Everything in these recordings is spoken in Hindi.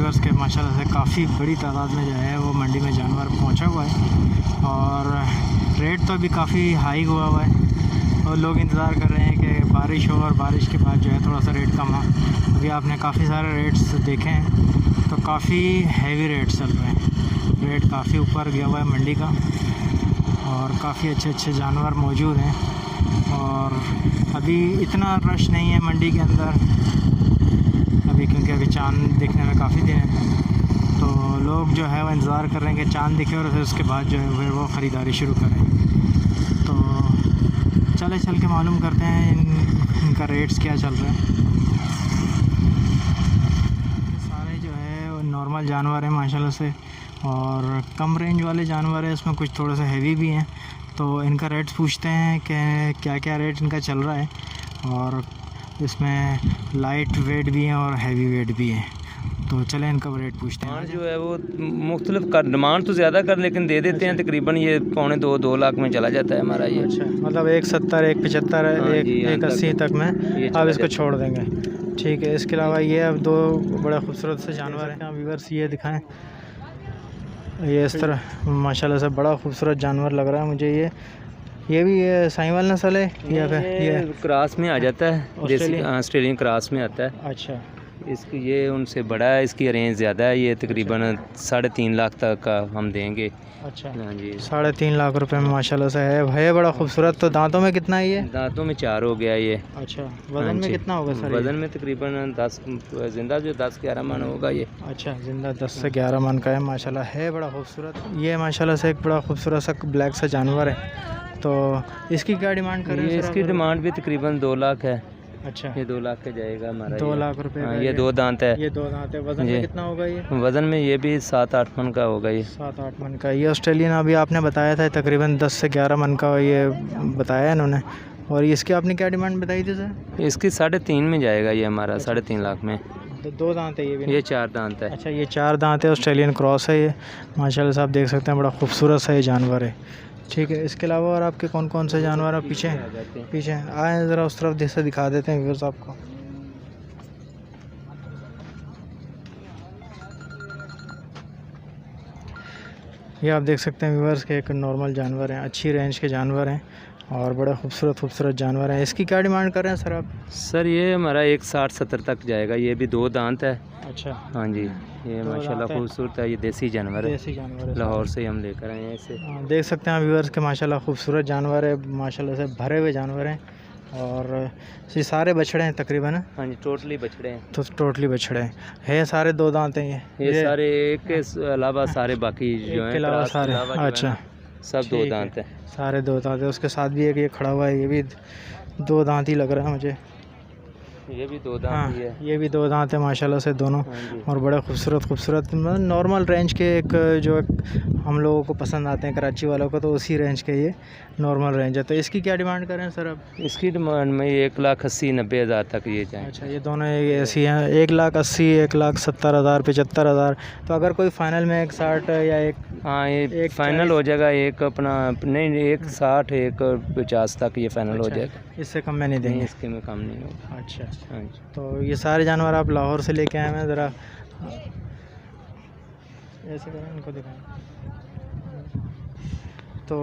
व्यूअर्स के माशाल्लाह से काफ़ी बड़ी तादाद में जो है वो मंडी में जानवर पहुंचा हुआ है और रेट तो अभी काफ़ी हाई हुआ हुआ है और लोग इंतज़ार कर रहे हैं कि बारिश हो और बारिश के बाद जो है थोड़ा सा रेट कम हो। अभी आपने काफ़ी सारे रेट्स देखे हैं तो काफ़ी हैवी रेट्स चल रहे हैं, रेट काफ़ी ऊपर गया हुआ है मंडी का और काफ़ी अच्छे अच्छे जानवर मौजूद हैं और अभी इतना रश नहीं है मंडी के अंदर अभी, क्योंकि अभी चांद दिखने में काफ़ी दिन है तो लोग जो है वो इंतज़ार कर रहे हैं कि चांद दिखे और फिर उसके बाद जो है वो ख़रीदारी शुरू करें। तो चल के मालूम करते हैं इनका रेट्स क्या चल रहा है। सारे जो है वो नॉर्मल जानवर हैं माशाल्लाह से और कम रेंज वाले जानवर हैं, इसमें कुछ थोड़े से हैवी भी हैं तो इनका रेट्स पूछते हैं कि क्या क्या रेट इनका चल रहा है और इसमें लाइट वेट भी हैं और हैवी वेट भी हैं। तो चलें इनका रेट पूछते हैं। जो है वो मुख्तलिफ कर डिमांड तो ज़्यादा कर लेकिन दे देते हैं तकरीबन ये 2 लाख में चला जाता है हमारा ये। अच्छा, मतलब 170 175 180 तक में आप इसको छोड़ देंगे, ठीक है। इसके अलावा ये अब दो बड़े खूबसूरत से जानवर हैं, व्यूअर्स ये दिखाएं। ये इस तरह माशाल्लाह से बड़ा खूबसूरत जानवर लग रहा है मुझे। ये भी साहिवाल नस्ल है या फिर ये क्रॉस में आ जाता है, देसी ऑस्ट्रेलियन क्रॉस में आता है। अच्छा, इसकी ये उनसे बड़ा है, इसकी रेंज ज़्यादा है, ये तकरीबन 3.5 लाख तक का हम देंगे। अच्छा, हाँ जी, 3.5 लाख रुपए में माशाल्लाह से है बड़ा खूबसूरत। तो दांतों में कितना है ये? दांतों में 4 हो गया ये। अच्छा, वज़न में कितना होगा सर? वज़न में तकरीबन 10 जिंदा जो 10-11 मन होगा ये। अच्छा, जिंदा 10 से 11 मन का है माशाल्लाह, है बड़ा खूबसूरत। ये माशाल्लाह से एक बड़ा खूबसूरत सा ब्लैक सा जानवर है। तो इसकी क्या डिमांड कर रहे हैं? इसकी डिमांड भी तकरीबन 2 लाख है। अच्छा, ये 2 लाख का जाएगा हमारा। 2 लाख रुपए का ये 2 दांत है। ये 2 दांत है। वज़न में कितना होगा ये? वज़न में ये भी 7-8 मन का होगा ये। 7-8 मन का। ये ऑस्ट्रेलियन अभी आपने बताया था तकरीबन 10 से 11 मन का ये बताया इन्होंने। और इसकी आपने क्या डिमांड बताई थी सर? इसकी 3.5 में जाएगा ये हमारा। 3.5 लाख में। तो 2 दांत है ये भी? ये 4 दांत है। अच्छा, ये 4 दांत है, ऑस्ट्रेलियन क्रॉस है ये माशाल्लाह से। आप देख सकते हैं बड़ा खूबसूरत सा ये जानवर है, ठीक है। इसके अलावा और आपके कौन कौन से जानवर हैं? पीछे आए ज़रा उस तरफ जैसे दिखा देते हैं व्यूअर्स आपको। ये आप देख सकते हैं व्यूअर्स के एक नॉर्मल जानवर हैं, अच्छी रेंज के जानवर हैं और बड़े खूबसूरत जानवर हैं। इसकी क्या डिमांड कर रहे हैं सर आप? सर ये हमारा 160-70 तक जाएगा। ये भी 2 दांत है। अच्छा, हाँ जी, ये माशाल्लाह खूबसूरत है। ये देसी जानवर है, देसी जानवर है, लाहौर से हम लेकर आए हैं इसे। देख सकते हैं व्यूअर्स के माशाल्लाह खूबसूरत जानवर है, माशाल्लाह से भरे हुए जानवर हैं और ये सारे बछड़े हैं तकरीबन। हाँ जी, टोटली बछड़े हैं। तो टोटली बछड़े हैं सारे 2 दांत हैं ये सारे एक के अलावा सारे बाकी जो हैं अलावा सारे। अच्छा, सब 2 दांत है। सारे 2 दांत है। उसके साथ भी एक ये खड़ा हुआ है, ये भी 2 दांत ही लग रहा है मुझे। ये भी 2 दांत ही है। ये भी 2 दांत है माशाल्लाह से दोनों। और बड़े खूबसूरत नॉर्मल रेंज के एक जो हम लोगों को पसंद आते हैं कराची वालों को, तो उसी रेंज के ये नॉर्मल रेंज है। तो इसकी क्या डिमांड करें सर अब? इसकी डिमांड में 1,80,000-90 हज़ार तक ये जाए। अच्छा, ये दोनों ऐसी हैं, 1,80,000 1,70,000 75,000। तो अगर कोई फाइनल में 1,60 या ये फाइनल हो जाएगा। एक अपना नहीं 1,60 1,50 तक ये फाइनल हो जाएगा। इससे कम में नहीं देंगे? इसके में कम नहीं होगा। अच्छा, हाँ जी। तो ये सारे जानवर आप लाहौर से लेके आए हैं? ज़रा ऐसे करें, इनको दिखाएं। तो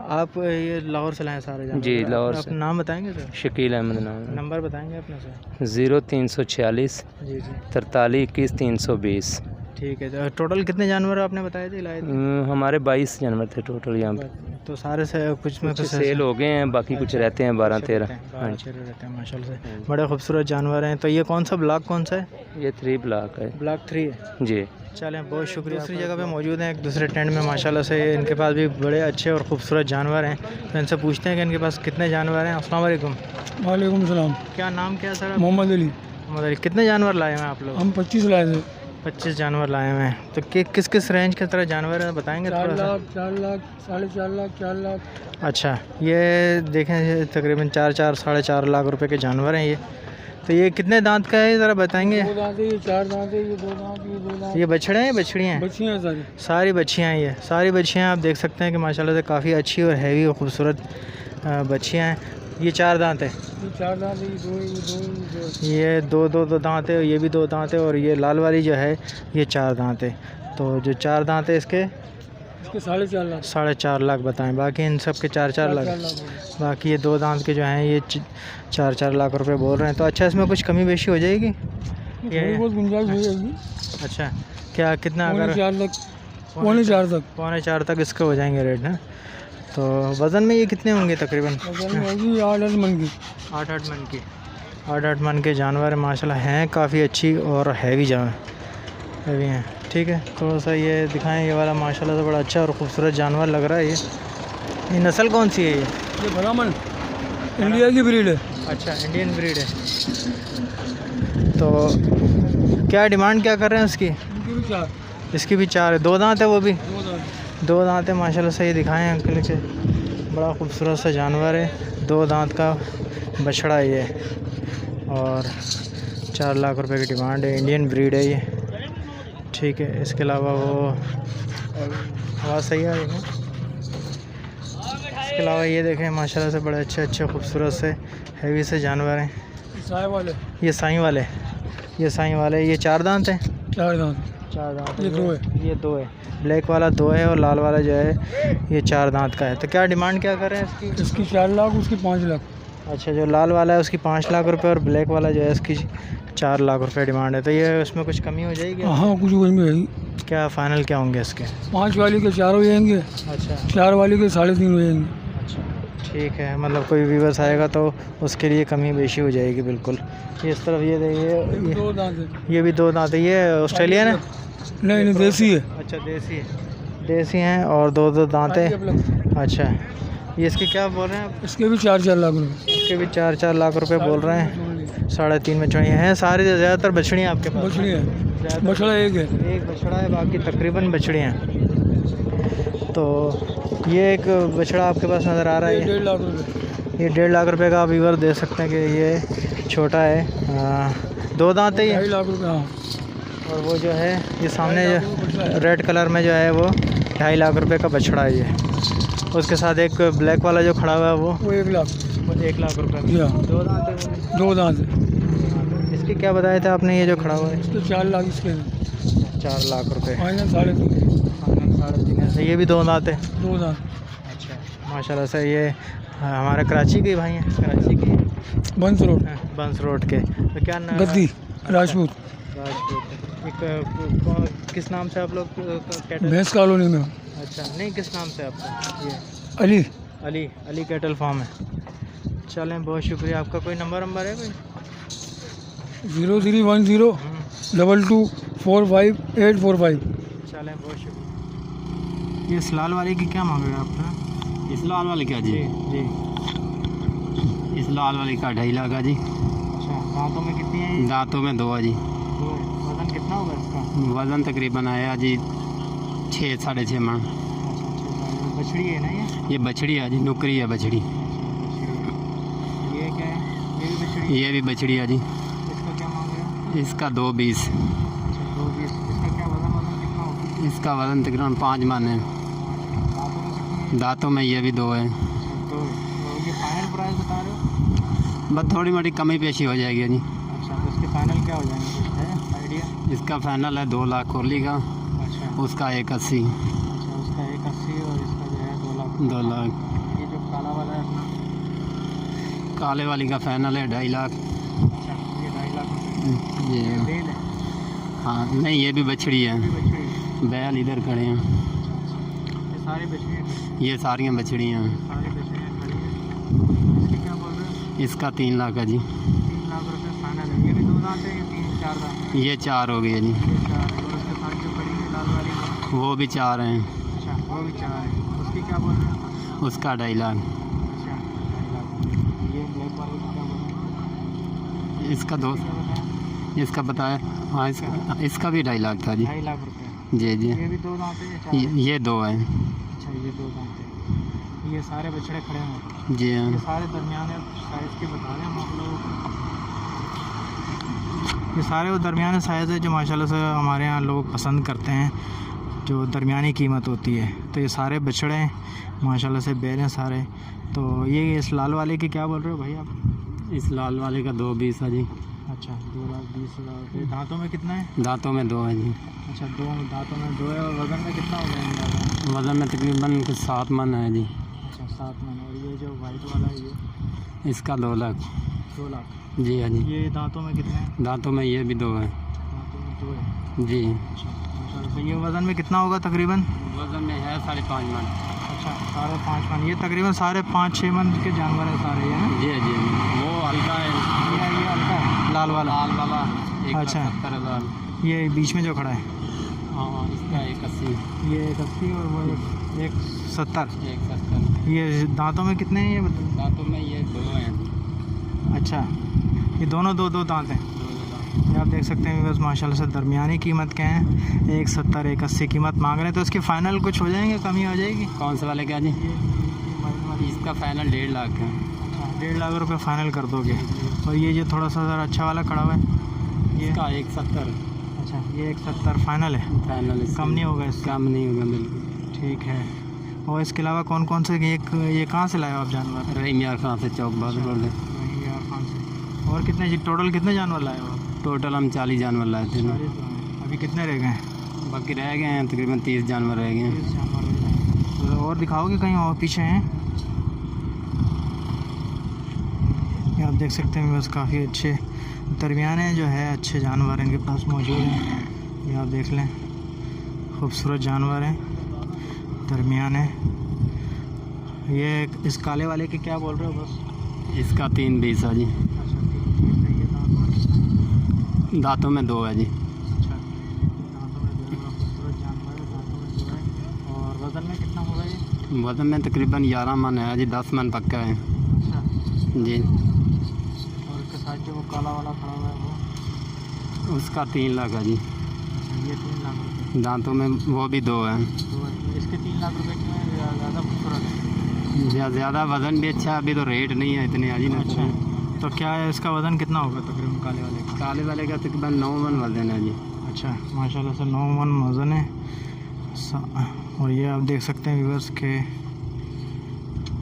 आप ये लाहौर से लाए सारे जानवर? जी, लाहौर से। अपना नाम बताएंगे सर? शकील अहमद नाम। नंबर बताएंगे अपने सर? 0346 जी 43 21 320। ठीक है। तो टोटल कितने जानवर आपने बताए थे लाए थे? हमारे 22 जानवर थे टोटल यहाँ पे। तो सारे से कुछ में कुछ सेल हो गए हैं, बाकी कुछ रहते हैं 12-13। हाँ जी, रहते हैं माशाल्लाह से। बड़े खूबसूरत जानवर हैं। तो ये कौन सा ब्लॉक कौन सा है? ये 3 ब्लॉक है। ब्लॉक 3 है जी। चलें, बहुत शुक्रिया। दूसरी जगह पे मौजूद हैं, एक दूसरे टेंट में माशाल्लाह से। इनके पास भी बड़े अच्छे और खूबसूरत जानवर हैं, तो इनसे पूछते हैं कि इनके पास कितने जानवर हैं। अस्सलाम वालेकुम। वालेकुम सलाम। क्या नाम क्या है सर? मोहम्मद अली। मोहम्मद अली। कितने जानवर लाए हैं आप लोग? हम 25 लाए थे। 25 जानवर लाए हुए हैं। तो किस किस रेंज के तरह जानवर हैं बताएंगे? 4 लाख 4 लाख 4.5 लाख 4 लाख। अच्छा, ये देखें तकरीबन 4 साढ़े 4 लाख रुपए के जानवर हैं ये। तो ये कितने दांत का है ज़रा बताएंगे? 2 दांत है, ये 4 दांत है, ये 2 दांत, ये 2 दांत। ये बछड़े हैं बछड़ियाँ हैं? बच्चियाँ सारी। सारी बच्चियाँ हैं। ये सारी बच्चियाँ आप देख सकते हैं कि माशाल्लाह से काफ़ी अच्छी और हैवी और ख़ूबसूरत बच्चियाँ हैं। ये 4 दांत है, ये 4 दांत है, ये दो ये दो दांत है, ये भी 2 दांत है, और ये लाल वाली जो है ये 4 दांत है। तो जो 4 दांत है इसके इसके 4.5 लाख। 4.5 लाख बताएं, बाकी इन सब के 4-4 लाख। 4 लाख हो गए। बाकी ये 2 दांत के जो हैं ये 4-4 लाख रुपए बोल रहे हैं। तो अच्छा, इसमें कुछ कमी बेशी हो जाएगी? थोड़ी बहुत गुंजाइश हो जाएगी। अच्छा, क्या कितना? अगर 4 लाख, 4.5 तक। 4.5 तक इसके हो जाएंगे रेट हैं। तो वज़न में ये कितने होंगे तकरीबन? वजन में होगी 8-8 मन की। 8-8 मन की। 8-8 मन के जानवर माशाल्लाह हैं, काफ़ी अच्छी और हैवी हैवी हैं। ठीक है, थोड़ा सा ये दिखाएं। ये वाला माशाल्लाह से बड़ा अच्छा और ख़ूबसूरत जानवर लग रहा है। ये नस्ल कौन सी है? ये ब्राह्मण इंडिया की ब्रीड है। अच्छा, इंडियन ब्रीड है। तो क्या डिमांड क्या कर रहे हैं उसकी? इनकी भी 4। इसकी भी 4 है। 2 दांत है वो भी? 2 दांत। 2 दांत है माशाल्लाह से। ये दिखाएं अंकल के, बड़ा खूबसूरत सा जानवर है। 2 दांत का बछड़ा है ये, और 4 लाख रुपए की डिमांड है। इंडियन ब्रीड है ये। ठीक है, इसके अलावा वो आवाज़ सही आ रही है। इसके अलावा ये देखें माशाल्लाह से बड़े अच्छे खूबसूरत से हैवी से जानवर हैं। साय वाले, ये साईं वाले, ये साईं वाले। ये 4 दांत हैं? 4 दांत। 4 दांत। ये 2 है। ये 2 है। ब्लैक वाला 2 है और लाल वाला जो है ये 4 दांत का है। तो क्या डिमांड क्या कर रहे हैं इसकी? इसकी 4 लाख, उसकी 5 लाख। अच्छा, जो लाल वाला है उसकी 5 लाख रुपए और ब्लैक वाला जो है इसकी 4 लाख रुपए डिमांड है। तो ये उसमें कुछ कमी हो जाएगी? हाँ, कुछ उसमें है। क्या फ़ाइनल क्या होंगे इसके? 5 वाली के 4 हो जाएंगे। अच्छा, 4 वाली के 3.5 हो जाएंगे। अच्छा, ठीक है। मतलब कोई व्यूवर्स आएगा तो उसके लिए कमी बेशी हो जाएगी बिल्कुल। ये इस तरफ ये देखिए, 2 दांत है। ये भी 2 दांत है। ये ऑस्ट्रेलियन है? नहीं, देसी है। अच्छा, देसी है। देसी हैं और 2 दांत हैं। अच्छा, ये इसके क्या बोल रहे हैं आप? इसके भी 4-4 लाख रुपए। इसके भी 4-4 लाख रुपए बोल रहे हैं। 3.5 में चढ़ी हैं सारी। ज़्यादातर बछड़ियाँ आपके पास? बछड़ी है, बछड़ा एक है। एक बछड़ा है, बाकी तकरीबन बछड़ियाँ हैं। तो ये एक बछड़ा आपके पास नज़र आ रहा है। 1.5 लाख रुपए। ये 1.5 लाख रुपए का आप व्यूअर दे सकते हैं कि ये छोटा है। 2 दांत है ये? 2.5 लाख रुपए। हाँ। और वो जो है ये सामने जो रेड कलर में जो है वो 2.5 लाख रुपए का बछड़ा है ये। उसके साथ एक ब्लैक वाला जो खड़ा हुआ है वो 1 लाख। वो 1 लाख रुपए में। जी हाँ। 2 दांत है वो? 2 दांत है। इसके क्या बताया था आपने? ये जो खड़ा हुआ है इसके 4 लाख। इसके 4 लाख रुपए। फाइनल 3.5। 3.5 से। ये भी 2 दांत है? 2 दांत। अच्छा, माशाल्लाह से। ये हमारे कराची के भाई हैं? कराची के बंस रोड, बंस रोड के। तो क्या नाम? गद्दी राजपूत। राजपूत। किस नाम से आप लोग कैटल? भैंस कॉलोनी में। अच्छा, नहीं, किस नाम से आपका? ये अली अली कैटल फार्म है। चलें, बहुत शुक्रिया आपका। कोई नंबर है कोई? 0310 22 45 845। चलें, बहुत शुक्रिया। ये इस लाल वाले की क्या मांगेगा आपका? इस लाल वाले का जी? जी, इस लाल वाले का 2.5 लाख का जी। अच्छा, दांतों में कितनी है? दांतों में 2 है जी। वज़न कितना होगा इसका? वज़न तकरीबन आया जी 6-6.5 मन। अच्छा, बछड़ी है ना ये? बछड़ी है जी, नुकरी है बछड़ी। ये क्या है? ये भी बछड़ी? ये भी बछड़ी है जी। इसका क्या मांग रहे हैं? इसका 2.20। अच्छा, 2.20। इसका क्या वज़न कितना होगा? इसका वज़न तकरीबन 5 मन है। दांतों में ये भी 2 है। तो ये फाइनल प्राइस बता रहे हो? बस थोड़ी मोटी कमी पेशी हो जाएगी जी। अच्छा, तो इसके फाइनल क्या हो जाएंगे, कुछ है आइडिया? इसका फाइनल है 2 लाख कोरली का। अच्छा, उसका 1.80। अच्छा, उसका 1.80 और इसका जो है 2 लाख। 2 लाख। ये जो काला वाला है अपना? काले वाली का फाइनल है 2.5 लाख। अच्छा, ये 2.5 लाख रुपये। ये बेल है? हाँ, नहीं, ये भी बछड़ी है। ये बछड़ी है? बैल इधर खड़े हैं। ये सारी बछड़ियाँ खड़ी ये सारियाँ बछड़ियाँ हैं। हैं? सारी बछड़ियाँ खड़ी हैं। इसके क्या बोल रहे हैं? इसका 3 लाख है जी। 3 लाख रुपये फाइनल है। ये भी 2 दांत है? ये 3-4 दांत? ये 4 हो गए जी। ये 4 है। और उसके साथ जो खड़ी है लाल वाली? वो भी 4 हैं। अच्छा, वो भी 4 है। उसकी क्या बोल रहे हैं? उसका 2.5 लाख। अच्छा, 2.5 लाख। ये ब्लैक वाले की क्या बोल रहे हैं? इसका 2, क्या बताया? इसका बताया। हाँ, इसका भी 2.5 लाख था जी। 2.5 लाख रुपये। जी जी। ये भी 2 दांत है या 4 है? ये 2 हैं। अच्छा, ये 2 दांत है। ये सारे बछड़े खड़े हैं? जी ये हाँ। सारे दरमियाने साइज़ के बता रहे हैं हम आप लोगों को। ये सारे वो दरमियाने साइज़ है जो माशाल्लाह से हमारे यहाँ लोग पसंद करते हैं। जो दरमियानी कीमत होती है। तो ये सारे बछड़े हैं माशाल्लाह से, बैल हैं सारे। तो ये इस लाल वाले की क्या बोल रहे हो भाई आप? इस लाल वाले का 220 है जी। अच्छा 2,20,000 रुपये। दांतों में कितना है? दांतों में 2 है जी। अच्छा 2 दांतों में 2 है। और वज़न में कितना हो गया? वज़न में तकरीबन कुछ 7 मन है जी। अच्छा 7 मन। और ये जो वाइट वाला है ये? इसका 2 लाख। 2 लाख। जी हाँ जी। ये दांतों में कितने हैं? दांतों में ये भी 2 है दांतों में 2 है। जी। अच्छा माशाल्लाह। तो ये वज़न में कितना होगा तकरीबन? वज़न में है 5.5 मन। अच्छा 5.5 मन। ये तकरीबन 5.5-6 मन के जानवर हैं सारे ये ना? जी जी। वो हल्का है, ये हल्का है लाल वाला? लाल वाला अच्छा। 1,70,000। ये बीच में जो खड़ा है हाँ इसका 180। ये 180 और वो 170। 170। ये दांतों में कितने हैं ये बताओ? दांतों में ये 2 हैं। अच्छा ये दोनों 2-2 दांत हैं। ये आप देख सकते हैं बस माशाल्लाह से दरमियानी कीमत के हैं। 170 180 कीमत मांग रहे हैं। तो इसकी फ़ाइनल कुछ हो जाएंगे, कमी हो जाएगी? कौन से वाले का जी? इसका फाइनल 1.5 लाख है। 1.5 लाख रुपये फ़ाइनल कर दोगे? और ये जो थोड़ा सा ज़रा अच्छा वाला खड़ा हुआ है ये? इसका 170 अच्छा ये 170 फ़ाइनल है? फाइनल। कम नहीं होगा इससे? कम नहीं होगा बिल्कुल। ठीक है। और इसके अलावा कौन कौन से ये कहाँ से लाए हो आप जानवर? रहीम यार खान से चौक बात बोल रहे। वहीं यार खान से। और कितने टोटल कितने जानवर लाए हो आप? टोटल हम 40 जानवर लाए थे। 40 अभी कितने रह गए हैं? बाकी रह गए हैं तकरीबन 30 जानवर रह गए हैं। 30 जानवर रह गए हैं। तो और दिखाओगे कहीं और पीछे हैं? ये आप देख सकते हैं बस काफ़ी अच्छे दरमियाने जो है अच्छे जानवर इनके पास मौजूद हैं। ये आप देख लें खूबसूरत जानवर हैं दरमियाने। ये इस काले वाले के क्या बोल रहे हो? बस इसका 320 है जी। अच्छा ये दांतों में 2 है जी। अच्छा दांतों में 2 खूबसूरत जानवर है, दांतों में 2 है। और वज़न में कितना होगा ये? वजन में तकरीबन 11 मन है जी। 10 मन पक्का है अच्छा जी। और इसके साथ जो वो काला वाला खड़ा हुआ है वो? उसका 3 लाख है जी। अच्छा ये 3 लाख रुपये। दांतों में वो भी 2 है। तो इसके 3 लाख रुपये क्यों है? ज़्यादा खूबसूरत है? ज़्यादा वज़न भी अच्छा है। अभी तो रेट नहीं है इतने अजी ना। अच्छा तो क्या है इसका वज़न कितना होगा तकरीबन काले वाले का? काले वाले का तकरीबन 9 मन वजन है जी। अच्छा माशाल्लाह से 9 मन वज़न है। और ये आप देख सकते हैं व्यूअर्स के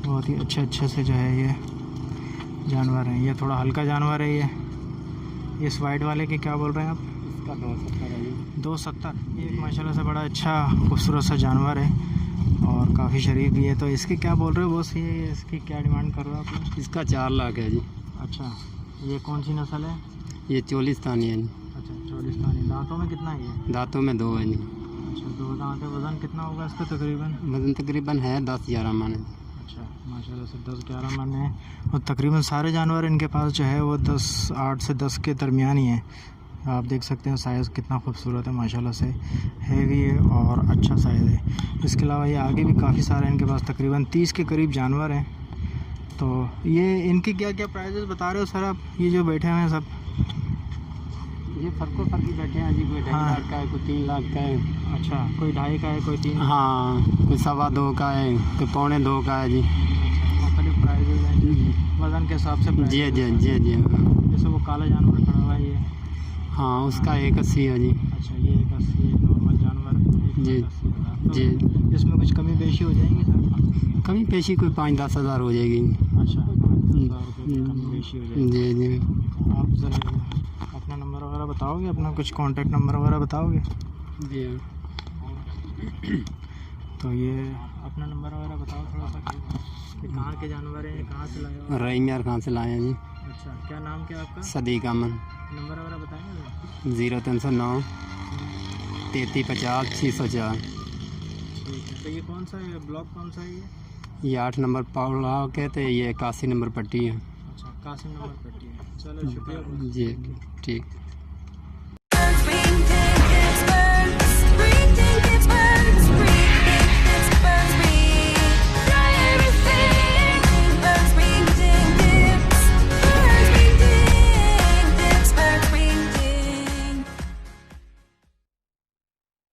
बहुत ही अच्छे से जो है ये जानवर हैं। ये थोड़ा हल्का जानवर है ये। इस वाइट वाले के क्या बोल रहे हैं आप? इसका 270 है जी। 270। ये एक माशाल्लाह से बड़ा अच्छा खूबसूरत सा जानवर है और काफ़ी शरीफ भी है। तो इसके क्या बोल रहे हो बस? ये इसकी क्या डिमांड कर रहे हो आप? इसका 4 लाख है जी। अच्छा ये कौन सी नस्ल है? ये चोलिस्तानी है जी। अच्छा 40 दांतों में कितना है ये? दांतों में 2 है जी। अच्छा 2 दांत है। वज़न कितना होगा इसका तकरीबन? वजन तकरीबन है 10-11 मन है। अच्छा माशाल्लाह से 10-11 मन है। और तकरीबन सारे जानवर इनके पास जो है वो 8 से 10 के दरमियान ही है। आप देख सकते हैं साइज़ कितना खूबसूरत है माशाल्लाह से, हैवी है और अच्छा साइज़ है। इसके अलावा ये आगे भी काफ़ी सारे इनके पास तकरीबन 30 के करीब जानवर हैं। तो ये इनकी क्या क्या प्राइजेस बता रहे हो सर आप? ये जो बैठे हुए हैं सब ये फर्को फर्की बैठे हैं जी। कोई 2.5 हाँ। लाख का है, कोई 3 लाख का है। अच्छा कोई 2.5 का है, कोई 3। हाँ कोई 2.25 का है, कोई 2.25 का है जी। मुख्तलिफ प्राइजेस हैं वज़न के हिसाब से। जी जी जी जी। जैसे वो काला जानवर खड़ा हुआ है ये? हाँ उसका 180 है जी। अच्छा ये 180 नॉर्मल जानवर है। जी 180,000। तो जी। इसमें कुछ कमी पेशी हो जाएंगी सर? कमी पेशी कोई 5-10 हज़ार हो जाएगी। अच्छा 5,000 रुपये की कमी पेशी हो जाएगी। जी जी। आप ज़रा अपना नंबर वगैरह बताओगे? अपना कुछ कांटेक्ट नंबर वगैरह बताओगे? जी। तो ये अपना नंबर वगैरह बताओ थोड़ा सा कि कहाँ के जानवर हैं, कहाँ से लाए हो? रहीम यार खान से लाए हैं जी। अच्छा क्या नाम क्या आपका? सदीक अमन। नंबर वगैरह बताएंगे? 0309 3350 604। ठीक है। तो ये कौन सा है ब्लॉक, कौन सा है ये? ये 8 नंबर पावला कहते हैं। ये 81 नंबर पट्टी है। अच्छा कासिम नंबर पेटी है। चलो शुक्रिया। जी ठीक।